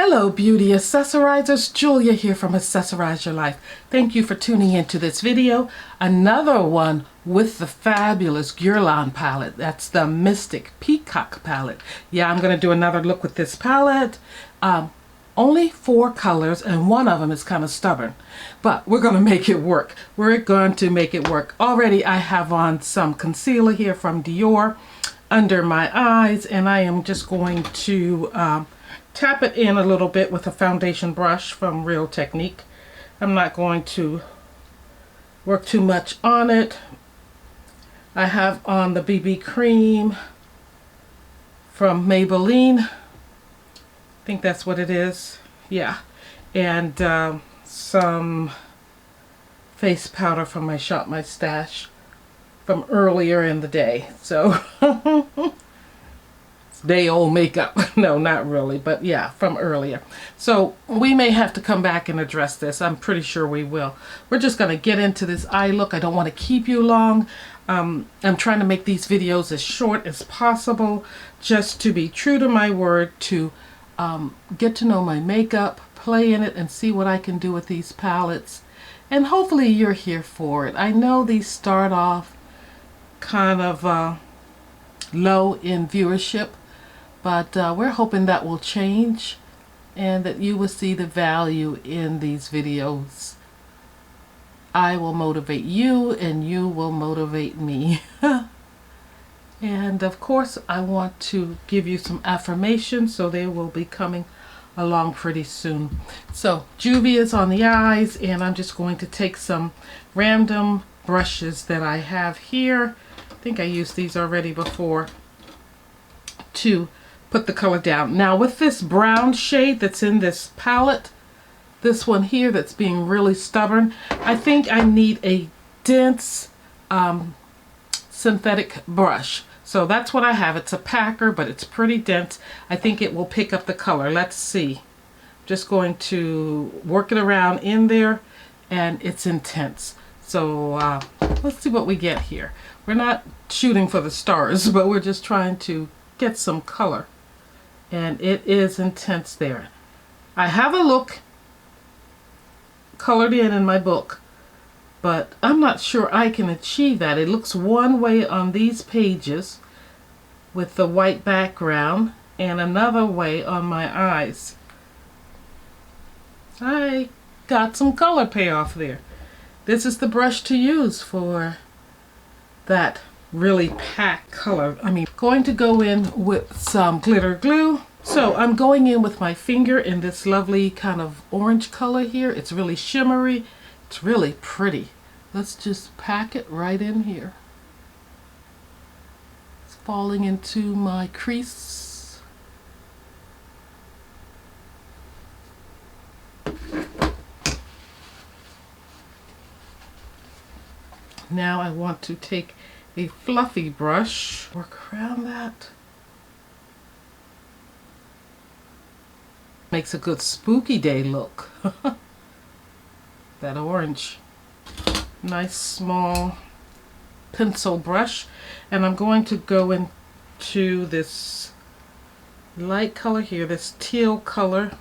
Hello beauty accessorizers, Julia here from Accessorize Your Life. Thank you for tuning into this video. Another one with the fabulous Guerlain palette. That's the Mystic Peacock palette. Yeah, I'm going to do another look with this palette. Only 4 colors and one of them is kind of stubborn, but we're going to make it work. We're going to make it work. Already I have on some concealer here from Dior under my eyes, and I am just going to tap it in a little bit with a foundation brush from Real Technique. I'm not going to work too much on it. I have on the BB cream from Maybelline. I think that's what it is. Yeah. And some face powder from my Shop My Stash from earlier in the day. So day old makeup. No, not really, but yeah, from earlier. So we may have to come back and address this. I'm pretty sure we will. We're just going to get into this eye look. I don't want to keep you long. I'm trying to make these videos as short as possible, just to be true to my word, to get to know my makeup, play in it, and see what I can do with these palettes. And hopefully you're here for it. I know these start off kind of low in viewership, but we're hoping that will change and that you will see the value in these videos. I will motivate you and you will motivate me. And of course I want to give you some affirmations, so they will be coming along pretty soon. So Juvia is on the eyes, and I'm just going to take some random brushes that I have here. I think I used these already before to put the color down. Now with this brown shade that's in this palette, this one here that's being really stubborn, I think I need a dense synthetic brush. So that's what I have. It's a packer, but it's pretty dense. I think it will pick up the color. Let's see. Just going to work it around in there, and it's intense. So let's see what we get here. We're not shooting for the stars, but we're just trying to get some color. And it is intense there. I have a look colored in my book, but I'm not sure I can achieve that. It looks one way on these pages with the white background, and another way on my eyes. I got some color payoff there. This is the brush to use for that really packed color. Going to go in with some glitter glue. So I'm going in with my finger in this lovely kind of orange color here. It's really shimmery. It's really pretty. Let's just pack it right in here. It's falling into my crease. Now I want to take a fluffy brush, work around that. Makes a good spooky day look. That orange. Nice small pencil brush, and I'm going to go into this light color here, this teal color,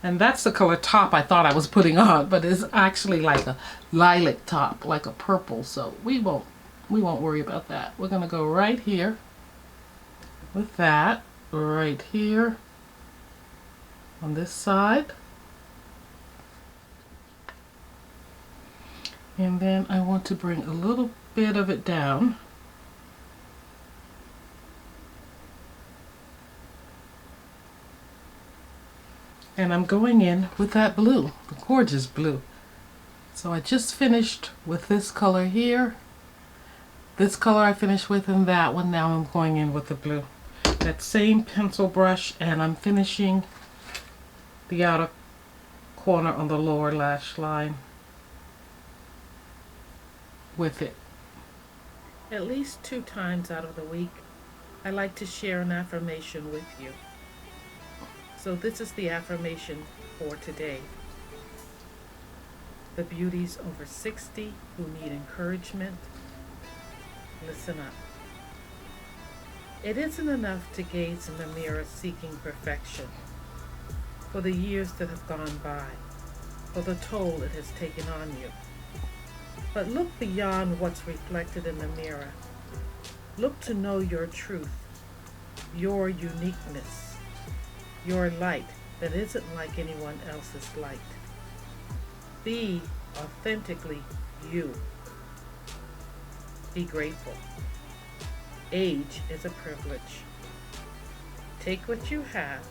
and that's the color top I thought I was putting on, but it's actually like a lilac top, like a purple, so we won't worry about that. We're gonna go right here with that, right here on this side. And then I want to bring a little bit of it down. And I'm going in with that blue, the gorgeous blue. So I just finished with this color here. This color I finished with, and that one. Now I'm going in with the blue. That same pencil brush, and I'm finishing the outer corner on the lower lash line with it. At least 2 times out of the week, I like to share an affirmation with you. So this is the affirmation for today. The beauties over 60 who need encouragement, listen up. It isn't enough to gaze in the mirror seeking perfection. for the years that have gone by, for the toll it has taken on you. But look beyond what's reflected in the mirror. Look to know your truth, your uniqueness, your light that isn't like anyone else's light. Be authentically you. Be grateful. Age is a privilege. Take what you have,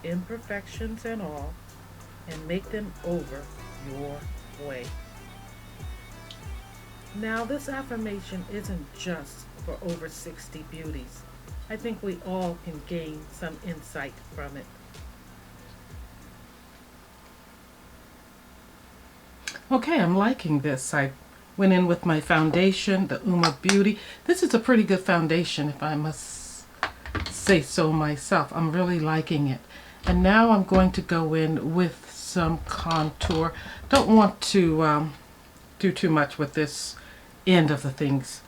imperfections and all, and make them over your way. Now, this affirmation isn't just for over 60 beauties. I think we all can gain some insight from it. Okay, I'm liking this. I went in with my foundation, the Uma Beauty. This is a pretty good foundation, if I must say so myself. I'm really liking it. And now I'm going to go in with some contour. Don't want to do too much with this end of the things.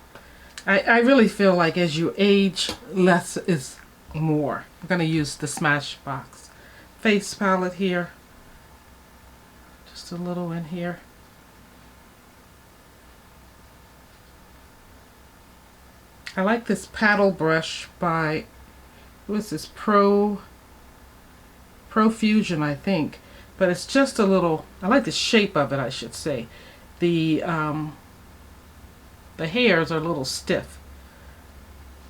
I really feel like as you age, less is more. I'm going to use the Smashbox face palette here. Just a little in here. I like this paddle brush by, what is this, Profusion, I think. But it's just a little, I like the shape of it, I should say. The hairs are a little stiff.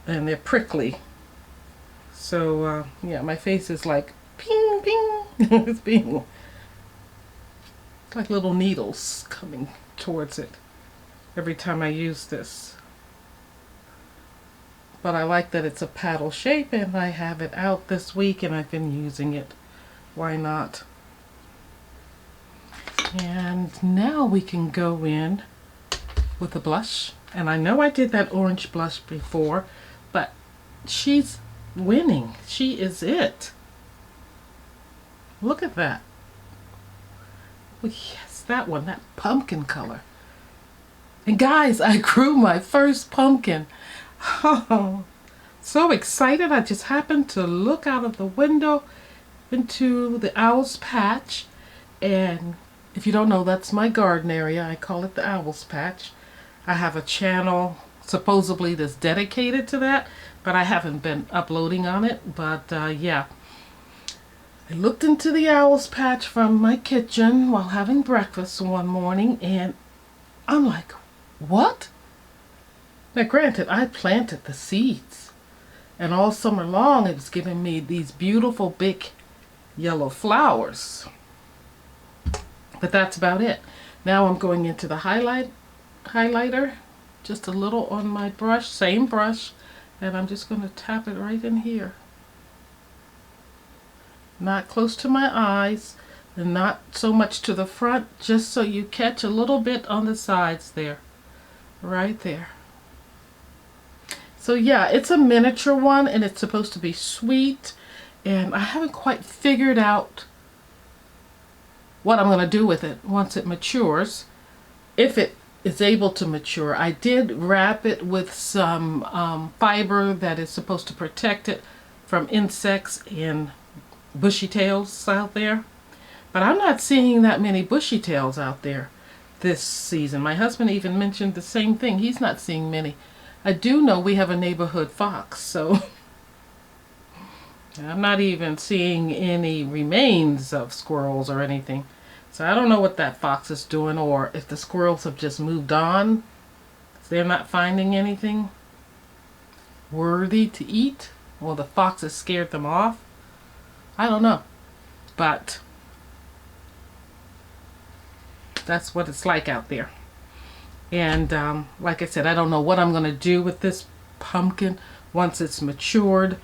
And they're prickly. So, yeah, my face is like, ping, ping. It's being, it's like little needles coming towards it every time I use this. But I like that it's a paddle shape, and I have it out this week and I've been using it. Why not? And now we can go in with a blush. And I know I did that orange blush before, but she's winning. She is it. Look at that. Oh, yes, that one, that pumpkin color. And guys, I grew my first pumpkin. Oh, so excited. I just happened to look out of the window into the Owl's Patch, and if you don't know, that's my garden area. I call it the Owl's Patch. I have a channel supposedly that's dedicated to that, but I haven't been uploading on it. But yeah, I looked into the Owl's Patch from my kitchen while having breakfast one morning, and I'm like, what? Now granted, I planted the seeds, and all summer long it was giving me these beautiful big yellow flowers. But that's about it. Now I'm going into the highlighter, just a little on my brush, same brush, and I'm just going to tap it right in here. Not close to my eyes, and not so much to the front, just so you catch a little bit on the sides there. Right there. So yeah, it's a miniature one, and it's supposed to be sweet, and I haven't quite figured out what I'm going to do with it once it matures. If it is able to mature. I did wrap it with some fiber that is supposed to protect it from insects and bushy tails out there. But I'm not seeing that many bushy tails out there this season. My husband even mentioned the same thing. He's not seeing many. I do know we have a neighborhood fox, so I'm not even seeing any remains of squirrels or anything. So I don't know what that fox is doing, or if the squirrels have just moved on. They're not finding anything worthy to eat, or the fox has scared them off. I don't know. But that's what it's like out there. And like I said, I don't know what I'm going to do with this pumpkin once it's matured.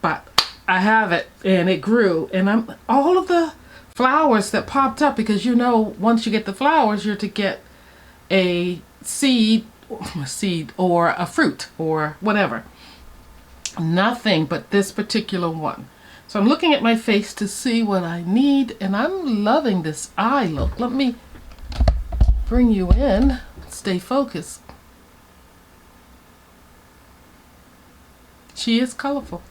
But I have it, and it grew. And all of the flowers that popped up, because you know, once you get the flowers, you're to get a seed or a fruit or whatever. Nothing but this particular one. So I'm looking at my face to see what I need, and I'm loving this eye look. Let me bring you in. Stay focused. She is colorful.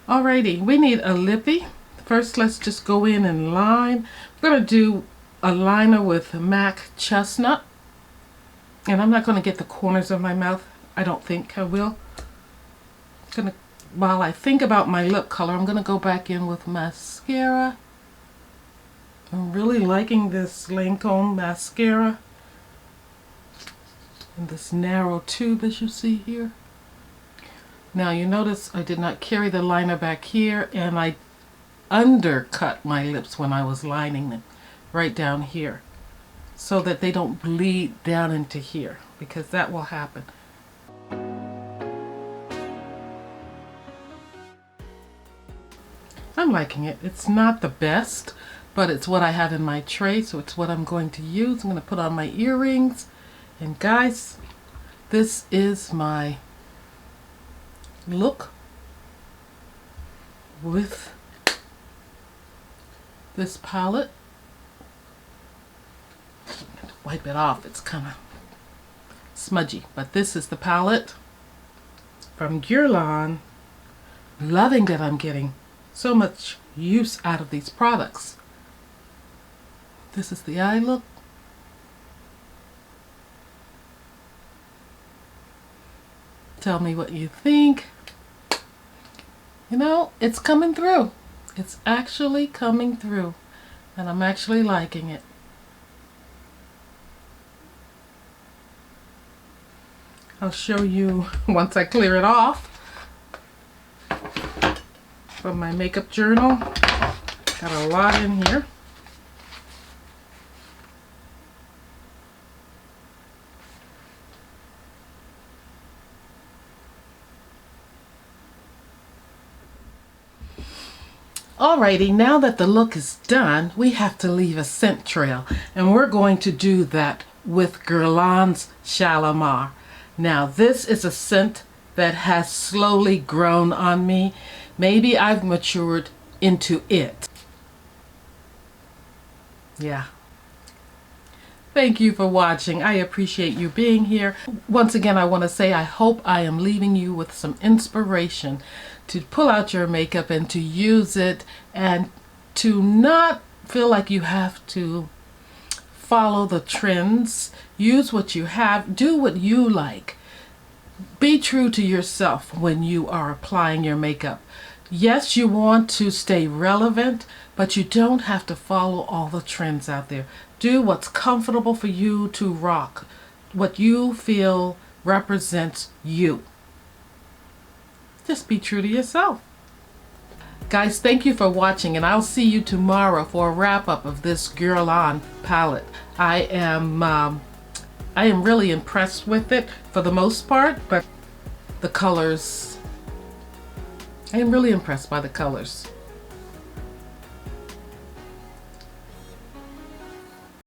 Alrighty, we need a lippy First, let's just go in and line. We're going to do a liner with MAC Chestnut. And I'm not going to get the corners of my mouth. I don't think I will. While I think about my lip color, I'm going to go back in with mascara. I'm really liking this Lancome mascara. And this narrow tube, as you see here. Now you notice I did not carry the liner back here, and I undercut my lips when I was lining them right down here so that they don't bleed down into here, because that will happen. I'm liking it. It's not the best, but it's what I have in my tray, so it's what I'm going to use. I'm going to put on my earrings, and guys, this is my look with this palette. Wipe it off, it's kind of smudgy, but this is the palette from Guerlain. Loving that I'm getting so much use out of these products. This is the eye look. Tell me what you think. You know, it's coming through. It's actually coming through, and I'm actually liking it. I'll show you once I clear it off from my makeup journal. Got a lot in here. Alrighty, now that the look is done, we have to leave a scent trail, and we're going to do that with Guerlain's Shalimar. Now this is a scent that has slowly grown on me. Maybe I've matured into it. Yeah. Thank you for watching. I appreciate you being here. Once again, I want to say I hope I am leaving you with some inspiration to pull out your makeup and to use it, and to not feel like you have to follow the trends. Use what you have. Do what you like. Be true to yourself when you are applying your makeup. Yes, you want to stay relevant, but you don't have to follow all the trends out there. Do what's comfortable for you to rock. What you feel represents you. Just be true to yourself. Guys, thank you for watching, and I'll see you tomorrow for a wrap-up of this Guerlain palette. I am really impressed with it for the most part, but the colors, I am really impressed by the colors.